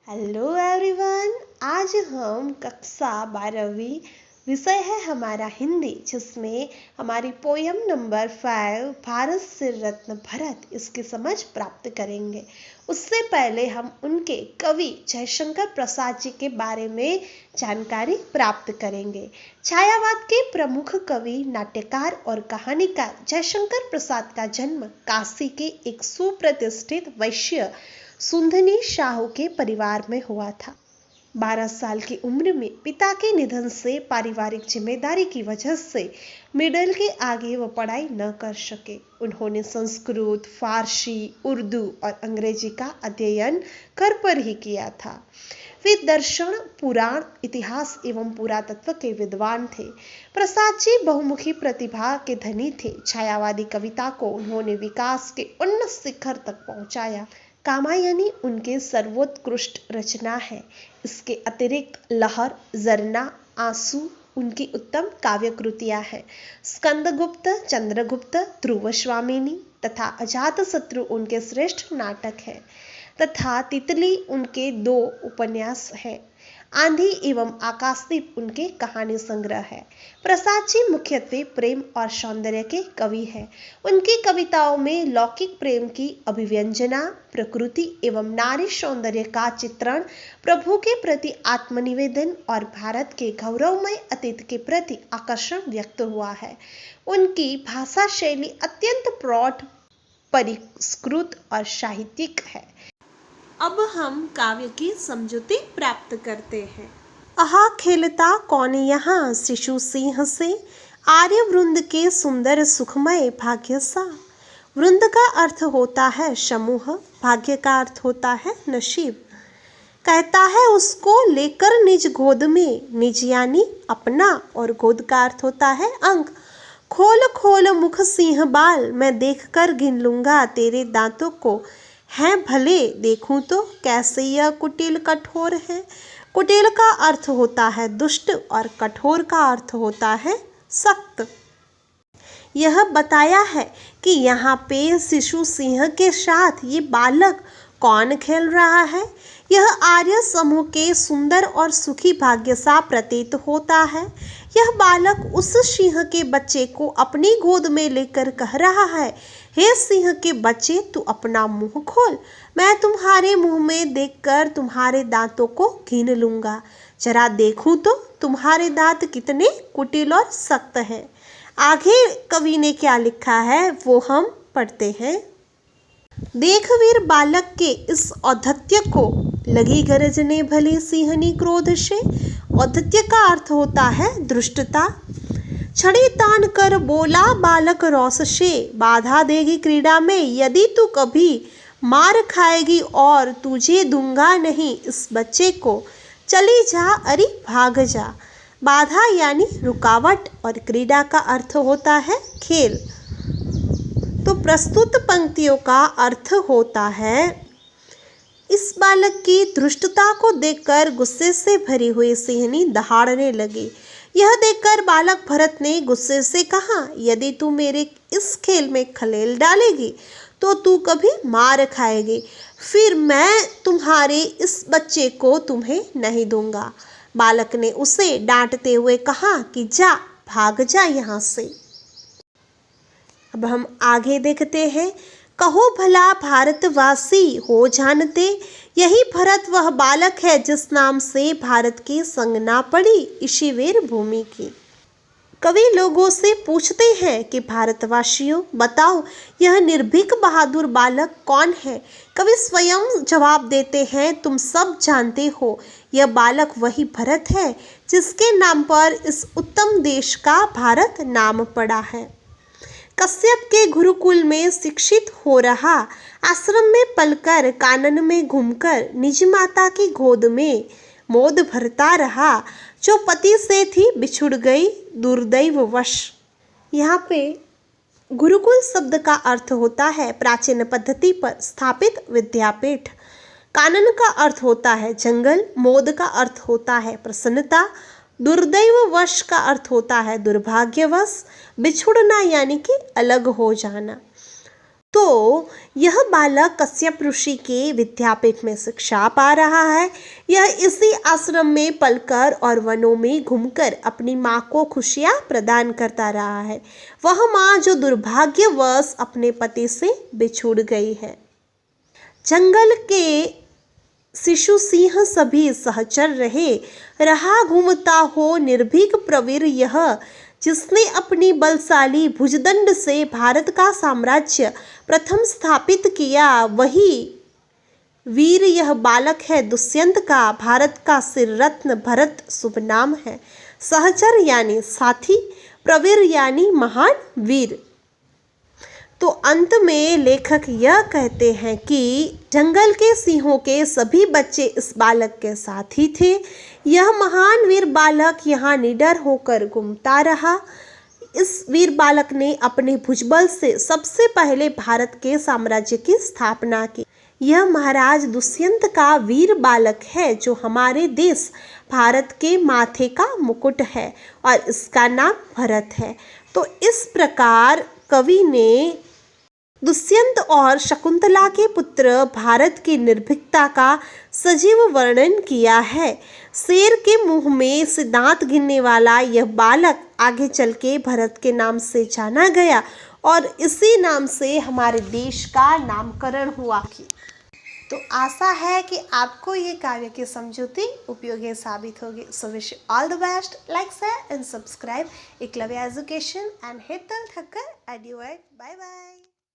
Hello everyone. आज हम कक्षा 12वीं विषय है हमारा हिंदी, जिसमें हमारी पोयम नंबर 5 भारत से रत्न भरत इसकी समझ प्राप्त करेंगे। उससे पहले हम उनके कवि जयशंकर प्रसाद जी के बारे में जानकारी प्राप्त करेंगे। छायावाद के प्रमुख कवि, नाट्यकार और कहानीकार जयशंकर प्रसाद का जन्म काशी के एक सुप्रतिष्ठित वैश्य सुंदनी शाहू के परिवार में हुआ था। 12 साल की उम्र में पिता के निधन से पारिवारिक जिम्मेदारी की वजह से मिडिल के आगे वो पढ़ाई न कर सके। उन्होंने संस्कृत, फारसी, उर्दू और अंग्रेजी का अध्ययन घर पर ही किया था। वे दर्शन, पुराण, इतिहास एवं पुरातत्व के विद्वान थे। प्रसाद जी बहुमुखी प्रतिभा के धनी थे। छायावादी कविता को उन्होंने विकास के उन्नत शिखर तक पहुंचाया। कामायनी उनके सर्वोत्कृष्ट रचना है। इसके अतिरिक्त लहर, जरना, आंसू उनकी उत्तम काव्य कृतियां हैं। स्कंदगुप्त, चंद्रगुप्त, ध्रुवस्वामिनी तथा अजातशत्रु उनके श्रेष्ठ नाटक हैं तथा तितली उनके 2 उपन्यास हैं। आंधी एवं आकाशदीप उनके कहानी संग्रह है। प्रसाद जी मुख्यत्वे प्रेम और सौंदर्य के कवि हैं। उनकी कविताओं में लौकिक प्रेम की अभिव्यंजना, प्रकृति एवं नारी सौंदर्य का चित्रण, प्रभु के प्रति आत्मनिवेदन और भारत के गौरवमय अतीत के प्रति आकर्षण व्यक्त हुआ है। उनकी भाषा शैली अत्यंत प्रौढ़, परिष्कृत और साहित्यिक है। अब हम काव्य की समझौती प्राप्त करते हैं। आहा खेलता कौन यहाँ शिशु सिंह से, आर्य वृंद के सुंदर सुखमय भाग्य सा। वृंद का अर्थ होता है समूह, भाग्य का अर्थ होता है नसीब। कहता है उसको लेकर निज गोद में, निज यानी अपना, और गोद का अर्थ होता है अंक। खोल खोल मुख सिंह बाल, मैं देख कर गिन लूंगा तेरे दांतों को। हैं भले देखूं तो कैसे यह कुटिल कठोर है। कुटिल का अर्थ होता है दुष्ट और कठोर का अर्थ होता है सख्त। यह बताया है कि यहाँ पे शिशु सिंह के साथ ये बालक कौन खेल रहा है। यह आर्य समूह के सुंदर और सुखी भाग्य सा प्रतीत होता है। यह बालक उस सिंह के बच्चे को अपनी गोद में लेकर कह रहा है, हे सिंह के बच्चे, तू अपना मुंह खोल, मैं तुम्हारे मुंह में देखकर तुम्हारे दांतों को गिन लूंगा। जरा देखूं तो तुम्हारे दांत कितने कुटिल और सख्त हैं। आगे कवि ने क्या लिखा है वो हम पढ़ते हैं। देख वीर बालक के इस औद्धत्य को, लगी गरजने भले सिंहनी क्रोध से। औद्धत्य का अर्थ होता है दृष्टता। छड़ी तान कर बोला बालक रोष से, बाधा देगी क्रीड़ा में यदि तू कभी, मार खाएगी और तुझे दूंगा नहीं इस बच्चे को। चली जा अरे भाग जा। बाधा यानी रुकावट और क्रीड़ा का अर्थ होता है खेल। तो प्रस्तुत पंक्तियों का अर्थ होता है, इस बालक की धृष्टता को देखकर गुस्से से भरी हुई सिंहनी दहाड़ने लगी। यह देखकर बालक भरत ने गुस्से से कहा, यदि तू मेरे इस खेल में खलेल डालेगी तो तू कभी मार खाएगी। फिर मैं तुम्हारे इस बच्चे को तुम्हें नहीं दूंगा। बालक ने उसे डांटते हुए कहा कि जा, भाग जा यहाँ से। अब हम आगे देखते हैं। कहो भला भारतवासी हो जानते, यही भरत वह बालक है जिस नाम से भारत की संज्ञा पड़ी इसी वीर भूमि की। कवि लोगों से पूछते हैं कि भारतवासियों बताओ, यह निर्भीक बहादुर बालक कौन है। कवि स्वयं जवाब देते हैं, तुम सब जानते हो, यह बालक वही भरत है जिसके नाम पर इस उत्तम देश का भारत नाम पड़ा है। कश्यप के गुरुकुल में शिक्षित हो रहा, आश्रम में पलकर, कानन में घूमकर, निज माता की गोद में मोद भरता रहा, जो पति से थी बिछुड़ गई दुर्दैववश। यहाँ पे गुरुकुल शब्द का अर्थ होता है प्राचीन पद्धति पर स्थापित विद्यापीठ। कानन का अर्थ होता है जंगल, मोद का अर्थ होता है प्रसन्नता, दुर्दैववश का अर्थ होता है दुर्भाग्यवश, बिछुड़ना यानी कि अलग हो जाना। तो यह बालक कश्यप ऋषि के विद्यापीठ में शिक्षा पा रहा है। यह इसी आश्रम में पलकर और वनों में घूमकर अपनी माँ को खुशियाँ प्रदान करता रहा है। वह माँ जो दुर्भाग्यवश अपने पति से बिछुड़ गई है। जंगल के शिशु सिंह सभी सहचर रहा घूमता हो निर्भीक प्रवीर यह, जिसने अपनी बलशाली भुजदंड से भारत का साम्राज्य प्रथम स्थापित किया, वही वीर यह बालक है दुष्यंत का, भारत का सिर रत्न भरत शुभ नाम है। सहचर यानी साथी, प्रवीर यानी महान वीर। तो अंत में लेखक यह कहते हैं कि जंगल के सिंहों के सभी बच्चे इस बालक के साथ ही थे। यह महान वीर बालक यहाँ निडर होकर घूमता रहा। इस वीर बालक ने अपने भुजबल से सबसे पहले भारत के साम्राज्य की स्थापना की। यह महाराज दुष्यंत का वीर बालक है जो हमारे देश भारत के माथे का मुकुट है और इसका नाम भरत है। तो इस प्रकार कवि ने दुष्यंत और शकुंतला के पुत्र भारत की निर्भीकता का सजीव वर्णन किया है। शेर के मुंह में से दांत गिनने वाला यह बालक आगे चल के भरत के नाम से जाना गया और इसी नाम से हमारे देश का नामकरण हुआ। तो आशा है कि आपको ये काव्य की समझौती उपयोगी साबित होगी। So wish all the best. Like, share and subscribe Eklavya education and hit the थक्कर एडुएट। Bye bye.